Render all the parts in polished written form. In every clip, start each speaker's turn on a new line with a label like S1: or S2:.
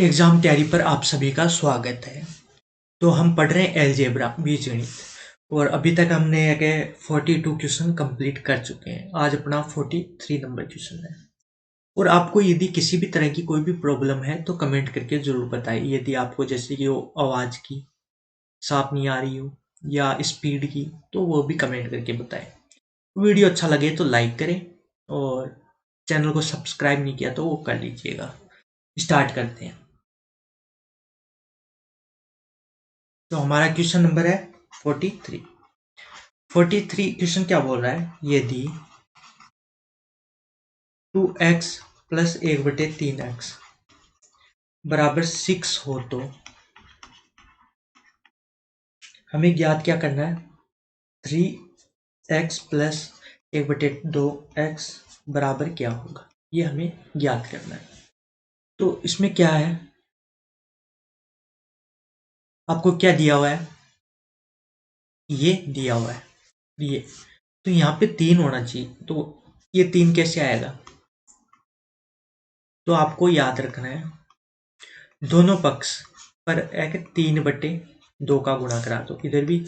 S1: Exam तैयारी पर आप सभी का स्वागत है। तो हम पढ़ रहे हैं अलजेब्रा बीजगणित और अभी तक हमने 42 क्वेश्चन कंप्लीट कर चुके हैं। आज अपना 43 नंबर क्वेश्चन है। और आपको यदि किसी भी तरह की कोई भी प्रॉब्लम है तो कमेंट करके जरूर बताएं। यदि आपको जैसे कि वो आवाज की साफ नहीं आ रही हो या स्पीड की, तो वो भी कमेंट करके बताएं। वीडियो अच्छा लगे तो लाइक करें और चैनल को सब्सक्राइब नहीं किया तो वो कर लीजिएगा। स्टार्ट करते हैं। तो हमारा क्वेश्चन नंबर है 43। 43 क्वेश्चन क्या बोल रहा है, यदि 2x प्लस 1/3x बराबर 6 हो तो हमें ज्ञात क्या करना है। 3x प्लस 1/2x बराबर क्या होगा, ये हमें ज्ञात करना है। तो इसमें क्या है, आपको क्या दिया हुआ है, ये दिया हुआ है ये। तो यहाँ पे 3 होना चाहिए, तो ये 3 कैसे आएगा। तो आपको याद रखना है दोनों पक्ष पर 3/2 का गुणा करा दो, इधर भी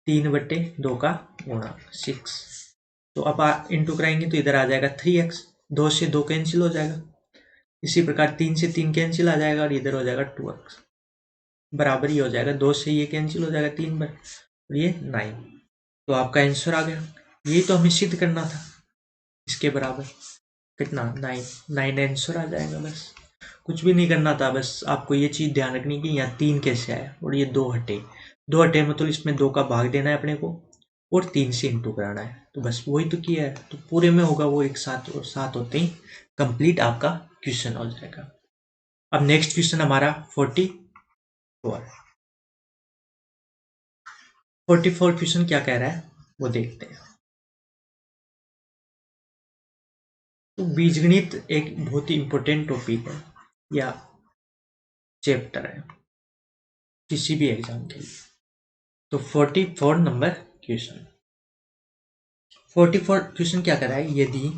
S1: 3/2 का गुणा 6। तो अब इंटू कराएंगे तो इधर आ जाएगा 3x, 2 से 2 कैंसिल हो जाएगा। इसी प्रकार 3 से 3 कैंसिल आ जाएगा और इधर हो जाएगा 2x बराबर ही हो जाएगा। 2 से ये कैंसिल हो जाएगा 3 बार और ये 9। तो आपका आंसर आ गया। यही तो हमें सिद्ध करना था, इसके बराबर कितना 9 आंसर आ जाएगा। बस कुछ भी नहीं करना था, बस आपको ये चीज ध्यान रखनी कि यहाँ 3 कैसे आया और ये 2 हटे। 2 हटे मतलब इसमें 2 का भाग देना है अपने को और 3 से इंटू कराना है। तो बस वही तो किया है, तो पूरे में होगा वो एक साथ, और साथ होते ही कंप्लीट आपका क्वेश्चन हो जाएगा। अब नेक्स्ट क्वेश्चन हमारा 44। 44 क्वेश्चन क्या कह रहा है वो देखते हैं। तो बीजगणित एक बहुत ही इंपॉर्टेंट टॉपिक है या चैप्टर है किसी भी एग्जाम के लिए। तो 44 नंबर क्वेश्चन 44 क्वेश्चन क्या कर रहा है, यदि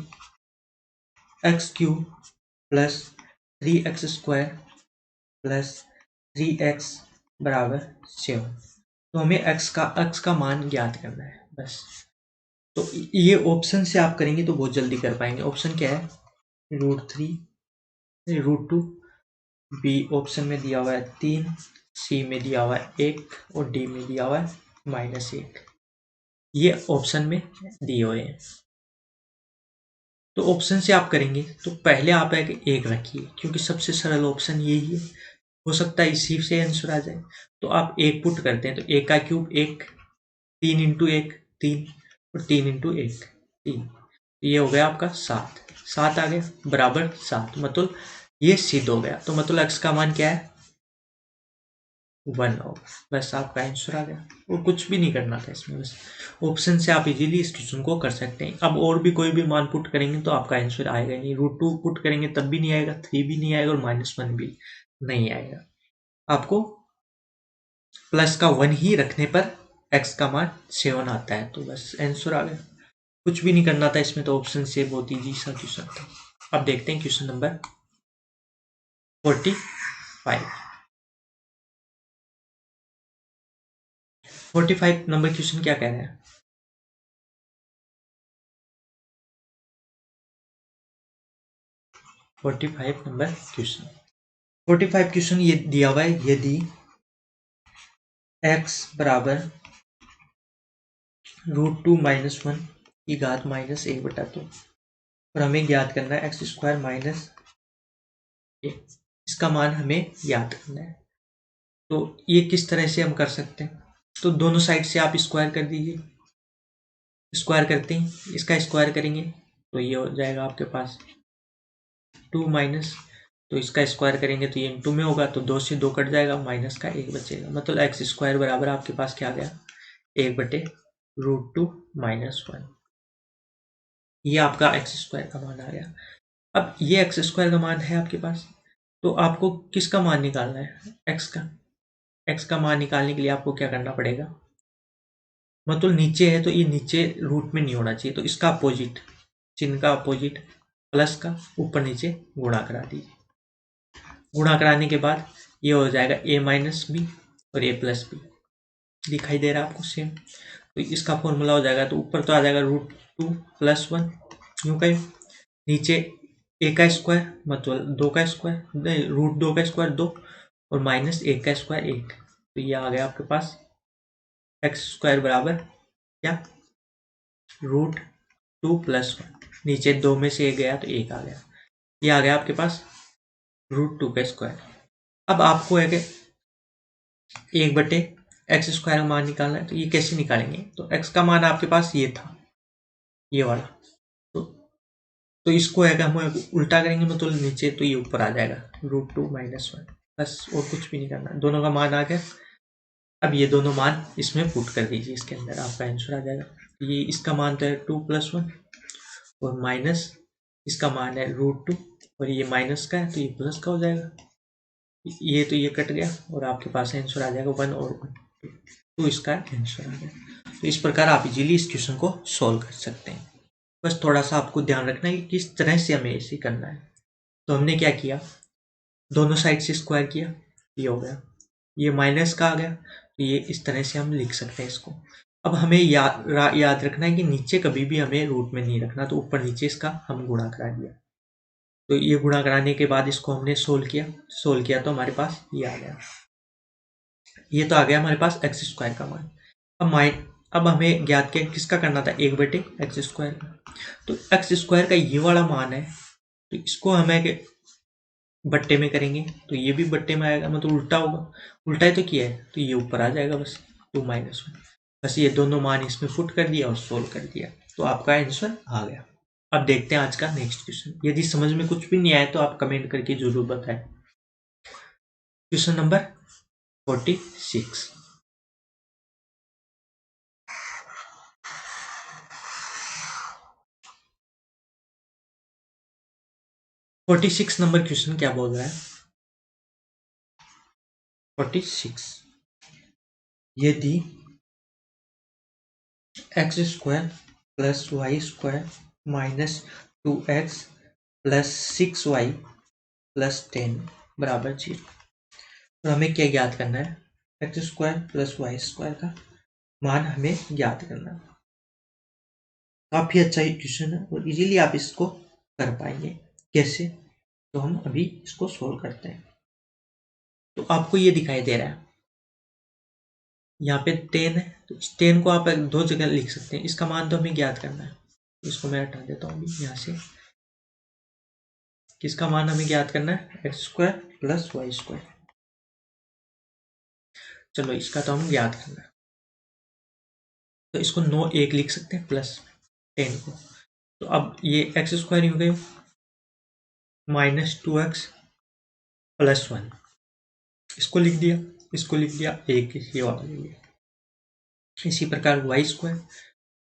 S1: x³ plus 3x² plus 3x बराबर 7, तो हमें x का मान ज्ञात करना है बस। तो ये ऑप्शन से आप करेंगे तो बहुत जल्दी कर पाएंगे। ऑप्शन क्या है, √3 √2, बी ऑप्शन में दिया हुआ है 3, सी में दिया हुआ है 1 और डी में दिया हुआ है -1। ये ऑप्शन में दिए हुए हैं। तो ऑप्शन से आप करेंगे तो पहले आप एक रखिए, क्योंकि सबसे सरल ऑप्शन यही है। हो सकता है इसी से आंसर आ जाए। तो आप एक पुट करते हैं तो 1³ 1, 3 इंटू 1 3 और 3 इंटू 1 3। ये हो गया आपका 7, 7 आ गया बराबर 7, मतलब ये सिद्ध हो गया। तो मतलब x का मान क्या है 1 होगा। बस आपका आंसर आ गया और कुछ भी नहीं करना था इसमें। बस ऑप्शन से आप इजीली इस क्वेश्चन को कर सकते हैं। अब और भी कोई भी मान पुट करेंगे तो आपका आंसर आएगा नहीं। √2 पुट करेंगे तब भी नहीं आएगा, 3 भी नहीं आएगा और -1 भी नहीं आएगा। आपको प्लस का 1 ही रखने पर x का मान 7 आता है। तो बस आंसर आ गया, कुछ भी नहीं करना था इसमें। तो ऑप्शन से बहुत ईजी सा क्वेश्चन था। अब देखते हैं क्वेश्चन नंबर 45। 45 नंबर क्वेश्चन क्या कह रहे हैं, 45 नंबर क्वेश्चन 45 क्वेश्चन ये दिया हुआ है, यदि x बराबर √2 -1 की घात -1/2 और हमें ज्ञात करना है x² माइनस 1, इसका मान हमें ज्ञात करना है। तो ये किस तरह से हम कर सकते हैं, तो दोनों साइड से आप स्क्वायर कर दीजिए। स्क्वायर करते हैं, इसका स्क्वायर करेंगे तो ये हो जाएगा आपके पास 2 माइनस, तो इसका स्क्वायर करेंगे तो ये इंटू में होगा, तो 2 से 2 कट जाएगा, माइनस का 1 बचेगा। मतलब x² बराबर आपके पास क्या आ गया 1/√2 -1। ये आपका x² का मान आ गया। अब ये x² का मान है आपके पास, तो आपको किसका मान निकालना है, x का मान निकालने के लिए आपको क्या करना पड़ेगा, मतलब नीचे है तो ये नीचे रूट में नहीं होना चाहिए, तो इसका अपोजिट, चिन्ह का अपोजिट प्लस का ऊपर नीचे गुणा करा दीजिए। गुणा कराने के बाद ये हो जाएगा a माइनस बी और a प्लस बी, दिखाई दे रहा है आपको सेम। तो इसका फॉर्मूला हो जाएगा, तो ऊपर तो आ जाएगा √2 + 1, यूं कहीं नीचे a का स्क्वायर मतलब 2 का स्क्वायर, नहीं √2 का स्क्वायर 2 और माइनस 1 का स्क्वायर 1। तो ये आ गया आपके पास x² बराबर क्या, √2 + 1, नीचे 2 में से 1 गया तो 1 आ गया। ये आ गया आपके पास √2 का स्क्वायर। अब आपको है कि 1/x² का मान निकालना है, तो ये कैसे निकालेंगे, तो x का मान आपके पास ये था, ये वाला, तो इसको है कि हम उल्टा करेंगे मतलब नीचे, तो ये ऊपर आ जाएगा √2 - 1, बस और कुछ भी नहीं करना, दोनों का मान आ गया। अब ये दोनों मान इसमें पुट कर दीजिए, इसके अंदर आपका आंसर आ जाएगा। ये इसका मान तो है 2 + 1 और माइनस इसका मान है √2 और ये माइनस का है तो ये प्लस का हो जाएगा, ये तो ये कट गया और आपके पास आंसर आ जाएगा 1 और 1, तो इसका आंसर आ गया। तो इस प्रकार आप इजीली इस क्वेश्चन को सॉल्व कर सकते हैं। बस थोड़ा सा आपको ध्यान रखना है कि किस तरह से हमें इसे करना है। तो हमने क्या किया, दोनों साइड से स्क्वायर किया, ये हो गया, ये माइनस का आ गया, तो ये इस तरह से हम लिख सकते हैं इसको। अब हमें याद रखना है कि नीचे कभी भी हमें रूट में नहीं रखना, तो ऊपर नीचे इसका हम गुणा करा दिया, तो ये गुणा कराने के बाद इसको हमने सोल्व किया तो हमारे पास ये आ गया, ये तो आ गया हमारे पास x² का मान। अब हमें ज्ञात किसका करना था, 1/x² का, तो x² का ये वाला मान है, तो इसको हमें बट्टे में करेंगे तो ये भी बट्टे में आएगा, मतलब उल्टा होगा, उल्टा ही तो किया है तो ये ऊपर आ जाएगा बस 2 - 1, बस ये दोनों मान इसमें पुट कर दिया और सोल्व कर दिया, तो आपका आंसर आ गया। अब देखते हैं आज का नेक्स्ट क्वेश्चन। यदि समझ में कुछ भी नहीं आया तो आप कमेंट करके जरूर बताएं। Question number 46। 46 नंबर क्वेश्चन क्या बोल रहा है, 46, यदि x² + y² - 2x + 6y + 10 = 0। तो हमें क्या ज्ञात करना है, x² + y² का मान हमें ज्ञात करना है। काफी अच्छा ये क्वेश्चन है और इजीली आप इसको कर पाएंगे। कैसे, तो हम अभी इसको सोल्व करते हैं। तो आपको ये दिखाई दे रहा है, यहाँ पे 10 है, तो इस 10 को आप दो जगह लिख सकते हैं, इसका मान तो हमें ज्ञात करना है, इसको मैं हटा देता हूँ अभी यहाँ से। किसका मान हमें ज्ञात करना है, x² + y²। चलो इसका तो हम ज्ञात करना है, तो इसको 9 1 लिख सकते हैं प्लस 10 को, तो अब ये x² हो गए -2x + 1, इसको लिख दिया, इसको लिख दिया, एक ये वाला ले लिया। इसी प्रकार y²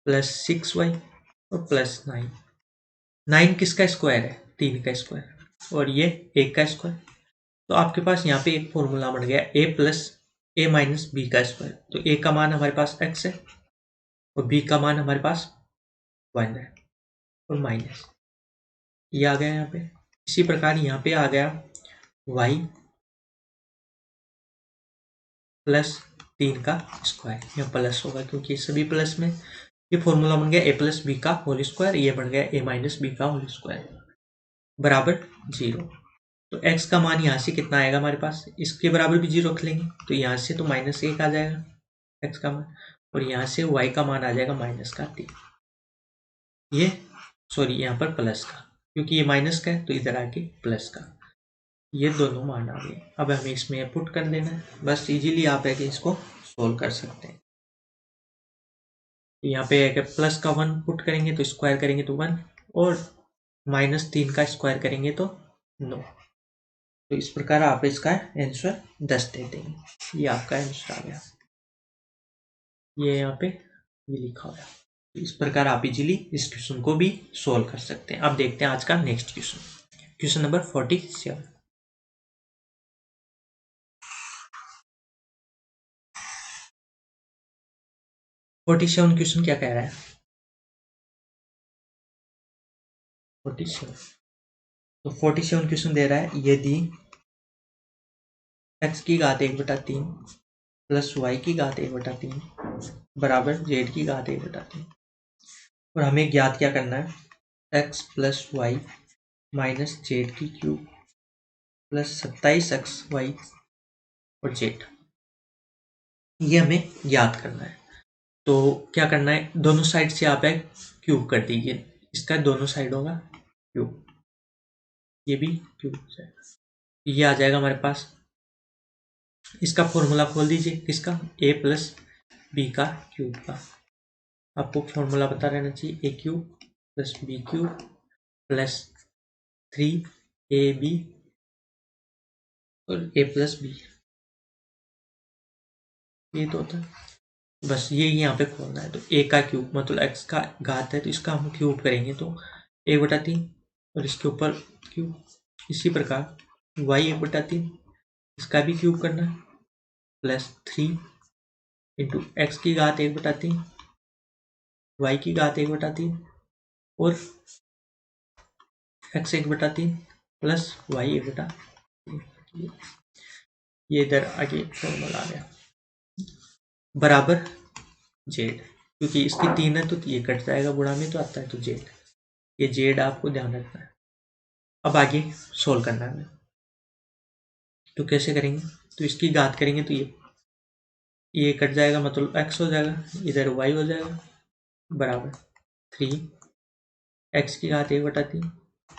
S1: + 6y और +9, 9 किसका स्क्वायर है, 3 का स्क्वायर और ये 1 का स्क्वायर, तो आपके पास यहाँ पे एक फॉर्मूला बन गया a + b का स्क्वायर। तो a का मान हमारे पास x है और b का मान हमारे पास 1 है और माइनस ये आ गया यहाँ पे। इसी प्रकार यहाँ पे आ गया y + 3 का स्क्वायर, यहाँ प्लस होगा क्योंकि सभी प्लस में, ये फॉर्मूला बन गया a + b का होल स्क्वायर, ये बन गया a - b का होल स्क्वायर बराबर 0। तो x का मान यहाँ से कितना आएगा हमारे पास, इसके बराबर भी 0 रख लेंगे, तो यहाँ से तो -1 आ जाएगा x का मान, और यहाँ से y का मान आ जाएगा -3, ये सॉरी यहाँ पर प्लस का, क्योंकि ये माइनस का है तो इधर आके प्लस का, ये दोनों मान आ गए। अब हमें इसमें पुट कर देना है, बस इजीली आप है कि इसको सोल्व कर सकते हैं। यहाँ पे है कि प्लस का 1 पुट करेंगे तो स्क्वायर करेंगे तो 1 और -3 का स्क्वायर करेंगे तो 9, तो इस प्रकार आप इसका आंसर 10 दे देंगे, ये आपका आंसर आ गया, ये यहाँ पे ये लिखा हुआ है। तो इस प्रकार आप इजीली इस क्वेश्चन को भी सोल्व कर सकते हैं। अब देखते हैं आज का next question, question number 47। 47 question क्या कह रहा है, 47, तो 47 क्वेश्चन दे रहा है, यदि एक्स की घात 1/3 प्लस वाई की घात 1/3 बराबर जेड की घात 1/3। और हमें ज्ञात क्या करना है, x plus y minus z की क्यूब प्लस 27x y और जेड, ये हमें याद करना है। तो क्या करना है, दोनों साइड से आप एक क्यूब कर दीजिए, इसका दोनों साइडों का क्यूब, ये भी क्यूब हो जाएगा, ये आ जाएगा हमारे पास। इसका फॉर्मूला खोल दीजिए, किसका, a प्लस बी का क्यूब का। आपको फॉर्मूला पता रहना चाहिए, a cube plus b cube plus 3ab और a प्लस बी, ये तो होता है। बस ये यहाँ पे खोलना है। तो a का क्यूब मतलब x का घात है, तो इसका हम क्यूब करेंगे तो 1/3 और इसके ऊपर क्यूब। इसी प्रकार y 1/3, इसका भी क्यूब करना है प्लस 3 इंटू एक्स की घात 1/3 y की घात 1/3 और x 1/3 प्लस y 1/3। ये इधर आगे फॉर्मूला आ गया बराबर जेड, क्योंकि इसकी 3 है तो ये कट जाएगा, गुणा में तो आता है तो जेड, ये जेड आपको ध्यान रखना है। अब आगे सोल्व करना है, तो कैसे करेंगे, तो इसकी घात करेंगे तो ये कट जाएगा मतलब x हो जाएगा, इधर y हो जाएगा बराबर 3 x की घात 1/3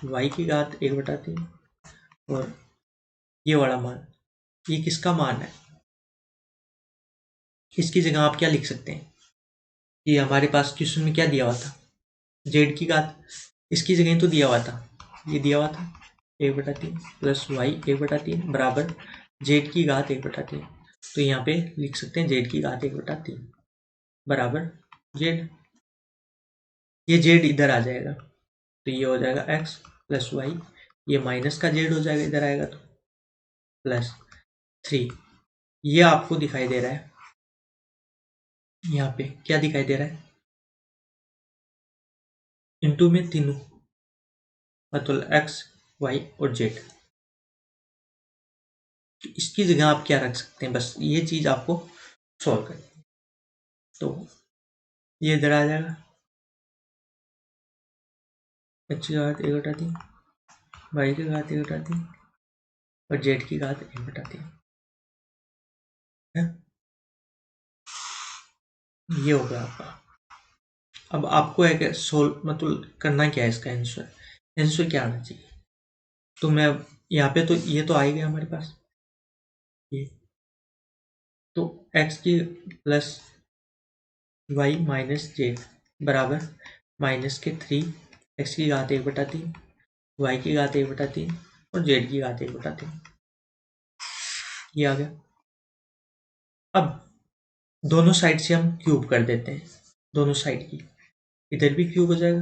S1: y की घात 1/3 और ये वाला मान, ये किसका मान है, इसकी जगह आप क्या लिख सकते हैं, ये हमारे पास क्वेश्चन में क्या दिया हुआ था, जेड की घात, इसकी जगह तो दिया हुआ था, ये दिया हुआ था 1/3 प्लस वाई 1/3 बराबर जेड की घात 1/3। तो यहाँ पे लिख सकते हैं जेड की घात 1/3 बराबर जेड, ये जेड इधर आ जाएगा तो ये हो जाएगा एक्स प्लस वाई, ये माइनस का जेड हो जाएगा इधर आएगा तो प्लस 3, ये आपको दिखाई दे रहा है, यहाँ पे क्या दिखाई दे रहा है, इनटू में तीनों मतलब एक्स वाई और जेड। इसकी जगह आप क्या रख सकते हैं, बस ये चीज आपको सॉल्व करनी है। तो ये इधर आ जाएगा एक्स की घात 1/3 वाई की घात 1/3 और जेड की घात 1/3 है, ये होगा आपका। अब आपको एक सोल्व मतलब करना क्या है, इसका आंसर, आंसर क्या आना चाहिए, तो मैं यहाँ पे तो ये तो आ ही गया हमारे पास, ये तो x की प्लस वाई माइनस जेड बराबर माइनस के 3 एक्स की घात 1/3 वाई की घात 1/3 और जेड की घात 1/3, ये आ गया। अब दोनों साइड से हम क्यूब कर देते हैं, दोनों साइड की, इधर भी क्यूब हो जाएगा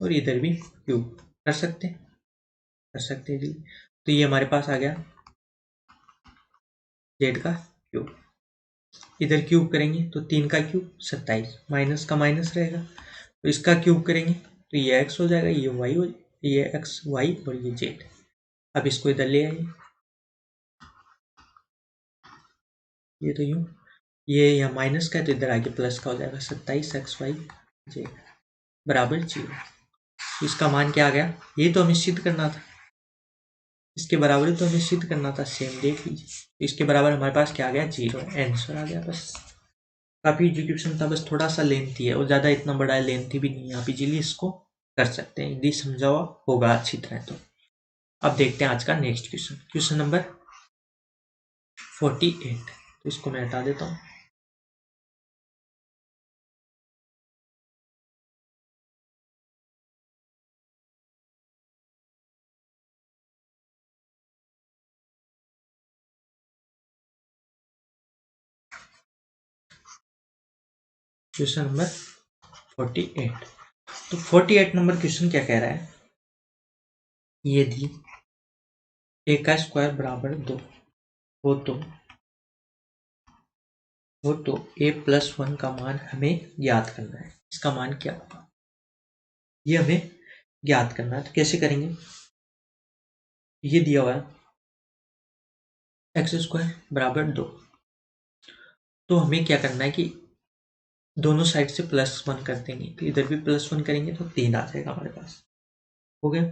S1: और इधर भी क्यूब कर सकते हैं, जी। तो ये हमारे पास आ गया जेड का क्यूब, इधर क्यूब करेंगे तो 3 का क्यूब 27 माइनस का माइनस रहेगा, तो इसका क्यूब करेंगे तो ये x हो जाएगा, ये y हो, ये x y और ये z। अब इसको इधर ले आइए, ये तो यूं, ये यहाँ माइनस का है तो इधर आके प्लस का हो जाएगा 27xy z बराबर 0। इसका मान क्या आ गया, ये तो हमें सिद्ध करना था, इसके बराबर तो हमें सिद्ध करना था, सेम देख लीजिए, इसके बराबर हमारे पास क्या आ गया 0, आंसर आ गया। बस काफी एजुकेशन था, बस थोड़ा सा लेंथी है और ज्यादा इतना बड़ा लेंथी भी नहीं है, आप इजीली इसको कर सकते हैं यदि समझा हुआ होगा अच्छी तरह। तो अब देखते हैं आज का नेक्स्ट क्वेश्चन, क्वेश्चन नंबर 48, तो इसको मैं हटा देता हूँ। क्वेश्चन नंबर 48, तो 48 नंबर क्वेश्चन क्या कह रहा है, यदि a का स्क्वायर बराबर 2 हो तो a प्लस 1 का मान हमें ज्ञात करना है, इसका मान क्या होगा, ये हमें ज्ञात करना है। तो कैसे करेंगे, ये दिया हुआ है एक्स स्क्वायर बराबर 2। तो हमें क्या करना है कि दोनों साइड से +1 कर देंगे, तो इधर भी +1 करेंगे तो 3 आ जाएगा हमारे पास। हो गया।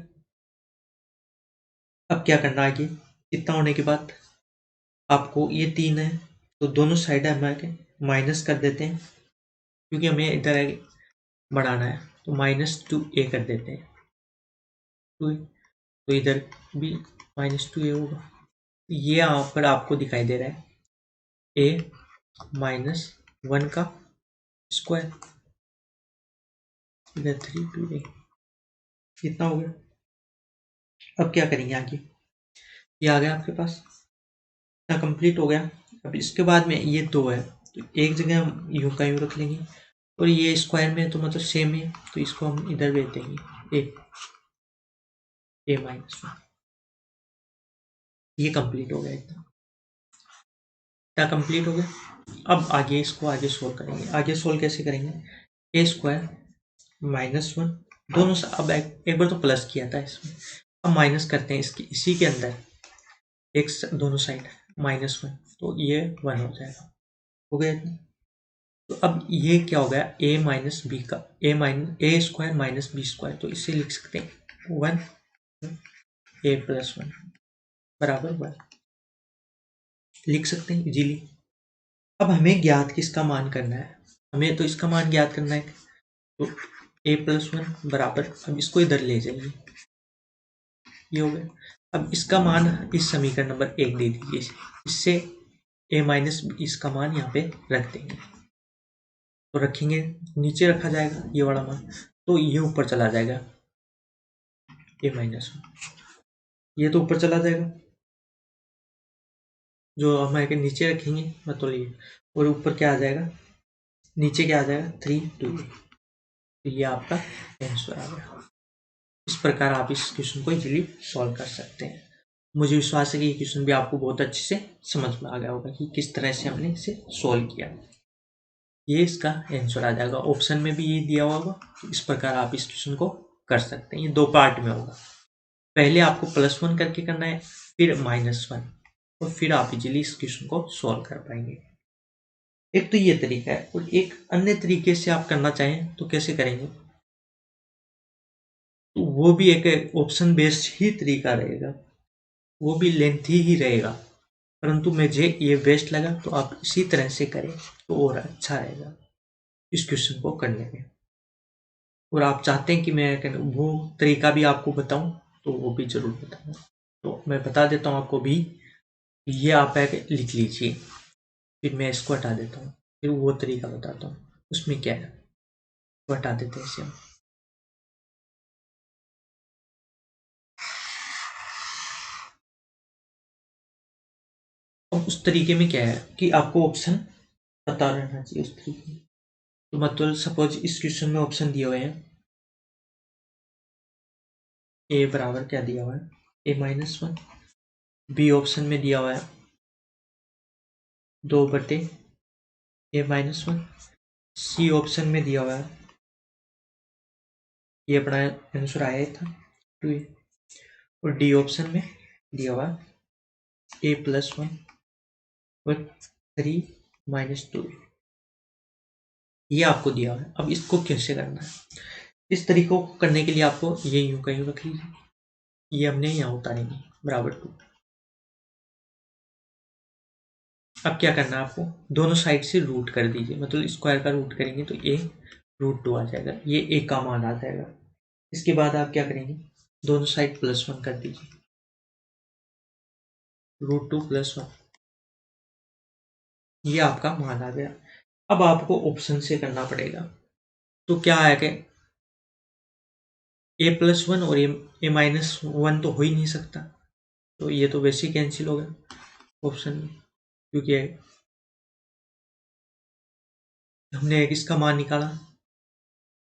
S1: अब क्या करना है आगे, इतना होने के बाद आपको ये 3 है तो दोनों साइड हमें माइनस कर देते हैं, क्योंकि हमें इधर बढ़ाना है, तो -2a कर देते हैं। 2 तो इधर भी -2a होगा। ये यहाँ पर आपको दिखाई दे रहा है a-1 का स्क्वायर, इधर 3 कितना हो गया। अब क्या करेंगे आगे, ये आ गया आपके पास, इतना कंप्लीट हो गया। अब इसके बाद में ये 2 है तो एक जगह हम यूं का यूं रख लेंगे, और ये स्क्वायर में तो मतलब सेम है, तो इसको हम इधर भेज देंगे a-1। ये कंप्लीट हो गया, इतना कंप्लीट हो गया। अब आगे इसको आगे सोल्व करेंगे। आगे सोल्व कैसे करेंगे, a² -1 दोनों से, अब एक बार तो प्लस किया था इसमें, अब माइनस करते हैं इसकी, इसी के अंदर एक दोनों साइड -1, तो ये 1 हो जाएगा। हो गया इतना। तो अब ये क्या हो गया, a माइनस बी का a² माइनस b², तो इसे लिख सकते हैं 1 a+1 बराबर 1, लिख सकते हैं इजीली। अब हमें ज्ञात किसका मान करना है, हमें तो इसका मान ज्ञात करना है, तो a+1 बराबर, अब इसको इधर ले जाइए, ये हो गया। अब इसका मान इस समीकरण नंबर 1 दे दीजिए, इससे a माइनस इसका मान यहाँ पे रख देंगे, तो रखेंगे, नीचे रखा जाएगा ये वाला मान, तो ये ऊपर चला जाएगा a-1, ये तो ऊपर चला जाएगा, जो हमारे नीचे रखेंगे मतलब ये, और ऊपर क्या आ जाएगा, नीचे क्या आ जाएगा 3 2, तो ये आपका आंसर आ गया। इस प्रकार आप इस क्वेश्चन को इजीली सॉल्व कर सकते हैं। मुझे विश्वास है कि ये क्वेश्चन भी आपको बहुत अच्छे से समझ में आ गया होगा कि किस तरह से हमने इसे सॉल्व किया। ये इसका आंसर आ जाएगा, ऑप्शन में भी ये दिया हुआ होगा, तो इस प्रकार आप इस क्वेश्चन को कर सकते हैं। ये 2 पार्ट में होगा, पहले आपको +1 करके करना है, फिर -1, और फिर आप इजीली इस क्वेश्चन को सॉल्व कर पाएंगे। एक तो ये तरीका है, और एक अन्य तरीके से आप करना चाहें तो कैसे करेंगे, तो वो भी एक ऑप्शन बेस्ड ही तरीका रहेगा, वो भी लेंथी ही रहेगा, परंतु मुझे ये बेस्ट लगा, तो आप इसी तरह से करें तो और अच्छा रहेगा इस क्वेश्चन को करने में। और आप चाहते हैं कि मैं वो तरीका भी आपको बताऊं, तो वो भी जरूर बताऊंगा, तो मैं बता देता हूं आपको भी, ये आप लिख लीजिए, फिर मैं इसको हटा देता हूँ, फिर वो तरीका बताता हूँ उसमें क्या है, तो हटा देते हैं इसे हम। अब उस तरीके में क्या है कि आपको ऑप्शन पता रहना चाहिए उस तरीके में। तो मतलब सपोज इस क्वेश्चन में ऑप्शन दिए हुए हैं, ए बराबर क्या दिया हुआ है a-1, बी ऑप्शन में दिया हुआ है 2/a-1, सी ऑप्शन में दिया हुआ है, ये अपना आंसर आया था 2a, और डी ऑप्शन में दिया हुआ a+1 और 3 - 2, ये आपको दिया हुआ है। अब इसको कैसे करना है, इस तरीकों को करने के लिए आपको ये यूं का यूं रख लीजिए, ये हमने यहाँ उतारेंगे बराबर 2। अब क्या करना है आपको, दोनों साइड से रूट कर दीजिए, मतलब स्क्वायर का रूट करेंगे तो a√2 आ जाएगा, ये a का मान आ जाएगा। इसके बाद आप क्या करेंगे, दोनों साइड +1 कर दीजिए, √2 +1, ये आपका मान आ गया। अब आपको ऑप्शन से करना पड़ेगा, तो क्या है कि a+1 और a-1 तो हो ही नहीं सकता, तो ये तो वैसे ही कैंसिल हो गया ऑप्शन में, क्योंकि हमने इसका मान निकाला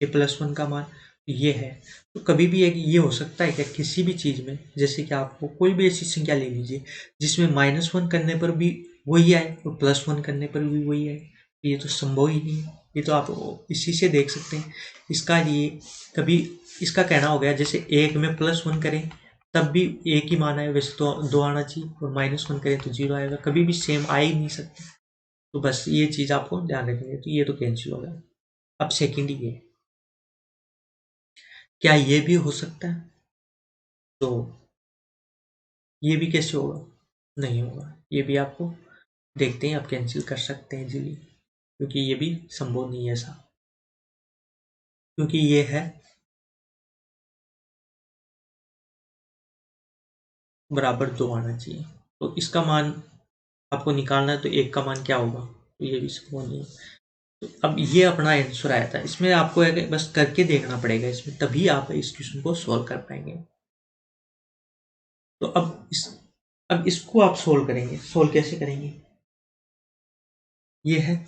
S1: a+1 का मान ये है। तो कभी भी एक ये हो सकता है कि किसी भी चीज़ में, जैसे कि आपको कोई भी ऐसी संख्या ले लीजिए जिसमें -1 करने पर भी वही आए और +1 करने पर भी वही आए, ये तो संभव ही नहीं है। ये तो आप इसी से देख सकते हैं। इसका ये कभी इसका कहना हो गया, जैसे एक में +1 करें तब भी एक ही मान है, वैसे तो 2 आना चाहिए, और -1 करें तो 0 आएगा, कभी भी सेम आ ही नहीं सकता। तो बस ये चीज़ आपको ध्यान रखनी है। तो ये तो कैंसिल हो गया। अब सेकेंड ये, क्या ये भी हो सकता है? तो ये भी कैसे होगा? नहीं होगा। ये भी आपको देखते हैं, आप कैंसिल कर सकते हैं इजीली, क्योंकि ये भी संभव नहीं है ऐसा, क्योंकि ये है बराबर 2 आना चाहिए। तो इसका मान आपको निकालना है, तो 1 का मान क्या होगा? तो ये भी संभव नहीं है। तो अब ये अपना आंसर आया था। इसमें आपको बस करके देखना पड़ेगा इसमें, तभी आप इस क्वेश्चन को सॉल्व कर पाएंगे। तो अब इसको आप सोल्व करेंगे। सोल्व कैसे करेंगे? ये है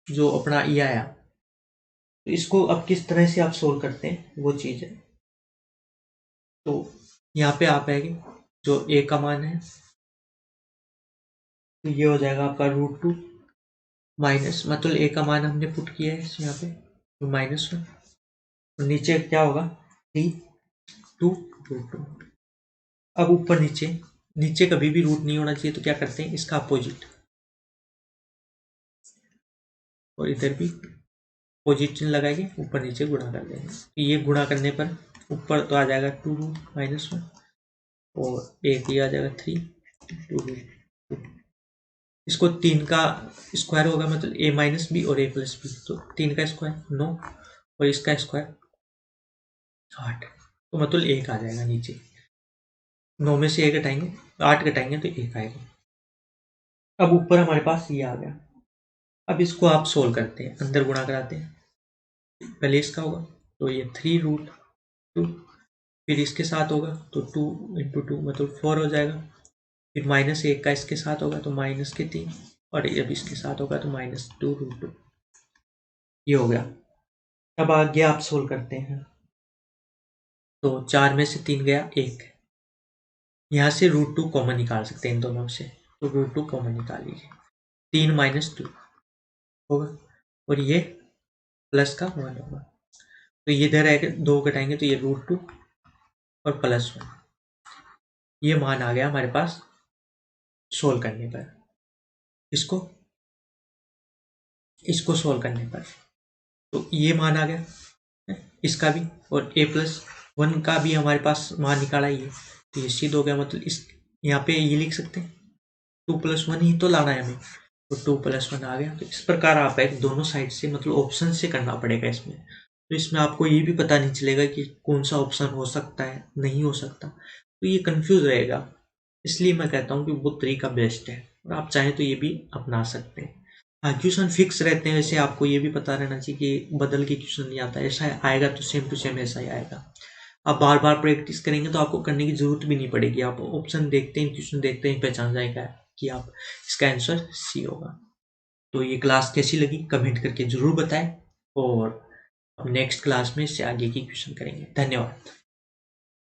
S1: जो अपना ये आया, तो इसको अब किस तरह से आप सोल्व करते हैं वो चीज़ है। तो यहाँ पे आप आएंगे, जो ए का मान है, तो ये हो जाएगा आपका √2 माइनस, मतलब ए का मान हमने पुट किया है यहाँ पे, तो -1, और नीचे क्या होगा? 3 2 √2। अब ऊपर नीचे, नीचे कभी भी रूट नहीं होना चाहिए, तो क्या करते हैं इसका अपोजिट, और इधर भी अपोजिट चिन्ह लगाएंगे, ऊपर नीचे गुणा कर देंगे। तो ये गुणा करने पर ऊपर तो आ जाएगा 2√-1, और एक ये आ जाएगा 3 2√2। इसको 3 का स्क्वायर होगा, मतलब a-b और a+b, तो 3 का स्क्वायर 9, और इसका स्क्वायर 8, तो मतलब 1 आ जाएगा नीचे। 9 में से 1 घटाएंगे, 8 घटाएंगे तो 1 आएगा। अब ऊपर हमारे पास ये आ गया। अब इसको आप सोल्व करते हैं, अंदर गुणा कराते हैं। पहले इसका होगा, तो ये 3√2, फिर इसके साथ होगा तो 2 × 2 मतलब 4 हो जाएगा। फिर -1 का इसके साथ होगा तो -3, और जब इसके साथ होगा तो -2√2। ये हो गया। अब आगे आप सोल्व करते हैं, तो 4 में से 3 गया 1, यहाँ से √2 कॉमन निकाल सकते हैं इन दोनों से, तो √2 कॉमन निकाल लीजिए। 3 - 2 होगा, और ये प्लस का 1 होगा, तो ये इधर आएगा, 2 घटाएंगे तो ये √2 और +1। ये मान आ गया हमारे पास सोल्व करने पर। इसको सोल्व करने पर तो ये मान आ गया, इसका भी, और a+1 का भी हमारे पास मान निकाला ही है, तो ये सिद्ध हो गया। मतलब इस यहाँ पे ये लिख सकते हैं 2+1 ही तो लाना है हमें, तो 2+1 आ गया। तो इस प्रकार आप एक दोनों साइड से, मतलब ऑप्शन से करना पड़ेगा इसमें। तो इसमें आपको ये भी पता नहीं चलेगा कि कौन सा ऑप्शन हो सकता है, नहीं हो सकता, तो ये कंफ्यूज रहेगा। इसलिए मैं कहता हूँ कि वो तरीका बेस्ट है, और आप चाहें तो ये भी अपना सकते हैं। हाँ, क्वेश्चन फिक्स रहते हैं, वैसे आपको ये भी पता रहना चाहिए कि बदल के क्वेश्चन नहीं आता, ऐसा आएगा तो सेम टू सेम ऐसा ही आएगा। आप बार बार प्रैक्टिस करेंगे तो आपको करने की जरूरत भी नहीं पड़ेगी, आप ऑप्शन देखते हैं, क्वेश्चन देखते ही पहचान जाएगा कि आप इसका आंसर सी होगा। तो ये क्लास कैसी लगी कमेंट करके जरूर बताएं, और अब नेक्स्ट क्लास में इससे आगे की क्वेश्चन करेंगे। धन्यवाद।